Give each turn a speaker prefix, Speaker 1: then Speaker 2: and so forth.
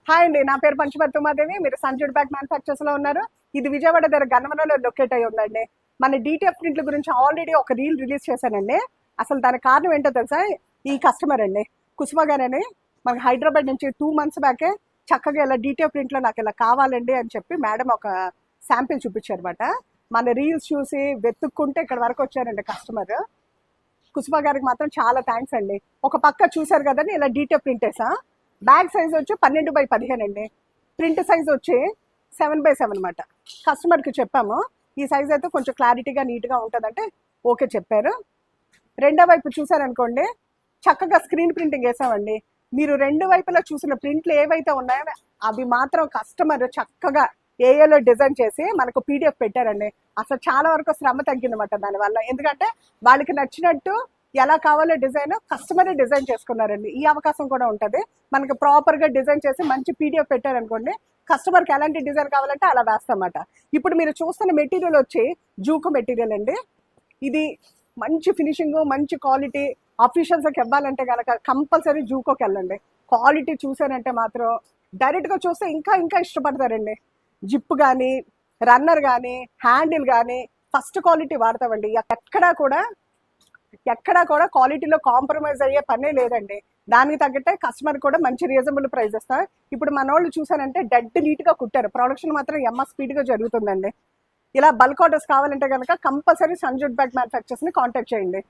Speaker 1: Hi అండి, నా పేరు పంచమర్తి ఉమాదేవి. మీరు సంజుడ్ బ్యాగ్ మ్యానుఫ్యాక్చర్స్ లో ఉన్నారు. ఇది విజయవాడ దగ్గర గన్నవరంలో లొకేట్ అయ్యి ఉందండి. మన డిటిఎఫ్ ప్రింట్ల గురించి ఆల్రెడీ ఒక రీల్ రిలీజ్ చేశానండి. అసలు దానికి కారణం ఏంటో తెలుసా? ఈ కస్టమర్ అండి, కుసుమ గారని, మనకి హైదరాబాద్ నుంచి 2 months బ్యాకే చక్కగా ఇలా డిటిఎఫ్ ప్రింట్లో నాకు ఇలా కావాలండి అని చెప్పి మేడం ఒక శాంపిల్ చూపించారు అనమాట. మన రీల్స్ చూసి వెతుక్కుంటే ఇక్కడ వరకు వచ్చారండి కస్టమర్. కుసుమ గారికి మాత్రం చాలా థ్యాంక్స్ అండి. ఒక పక్క చూసారు కదండి, ఇలా డిటిఎఫ్ ప్రింట్ వేసా. బ్యాగ్ సైజ్ వచ్చి 12x15 అండి. ప్రింట్ సైజ్ వచ్చి 7x7 అనమాట. కస్టమర్కి చెప్పాము ఈ సైజ్ అయితే కొంచెం క్లారిటీగా నీట్గా ఉంటుందంటే ఓకే చెప్పారు. రెండో వైపు చూసారనుకోండి, చక్కగా స్క్రీన్ ప్రింటింగ్ వేసామండి. మీరు రెండు వైపులా చూసిన ప్రింట్లు ఏవైతే ఉన్నాయో అవి మాత్రం కస్టమర్ చక్కగా ఏఏలో డిజైన్ చేసి మనకు పీడిఎఫ్ పెట్టారండి. అసలు చాలా వరకు శ్రమ తగ్గిందన్నమాట దానివల్ల. ఎందుకంటే వాళ్ళకి నచ్చినట్టు ఎలా కావాలో డిజైన్ కస్టమరే డిజైన్ చేసుకున్నారండి. ఈ అవకాశం కూడా ఉంటుంది. మనకి ప్రాపర్గా డిజైన్ చేసి మంచి పీడిఎఫ్ పెట్టారనుకోండి, కస్టమర్కి ఎలాంటి డిజైన్ కావాలంటే అలా వేస్తామన్నమాట. ఇప్పుడు మీరు చూస్తున్న మెటీరియల్ వచ్చి జూకు మెటీరియల్ అండి. ఇది మంచి ఫినిషింగ్, మంచి క్వాలిటీ. అఫీషియల్స్కి ఇవ్వాలంటే కనుక కంపల్సరీ జూకోకి వెళ్ళండి. క్వాలిటీ చూసారంటే మాత్రం డైరెక్ట్గా చూస్తే ఇంకా ఇంకా ఇష్టపడతారండి. జిప్ కానీ, రన్నర్ కానీ, హ్యాండిల్ కానీ ఫస్ట్ క్వాలిటీ వాడతామండి. ఎక్కడా కూడా క్వాలిటీలో కాంప్రమైజ్ అయ్యే పనే లేదండి. దానికి తగ్గట్టే కస్టమర్ కూడా మంచి రీజనబుల్ ప్రైస్ ఇస్తారు. ఇప్పుడు మన వాళ్ళు చూసారంటే డెడ్ నీట్గా కుట్టారు. ప్రొడక్షన్ మాత్రం స్పీడ్గా జరుగుతుందండి. ఇలా బల్క్ ఆర్డర్స్ కావాలంటే కనుక కంపల్సరీ సంజుడ్ బ్యాగ్ మ్యానుఫ్యాక్చర్స్ని కాంటాక్ట్ చేయండి.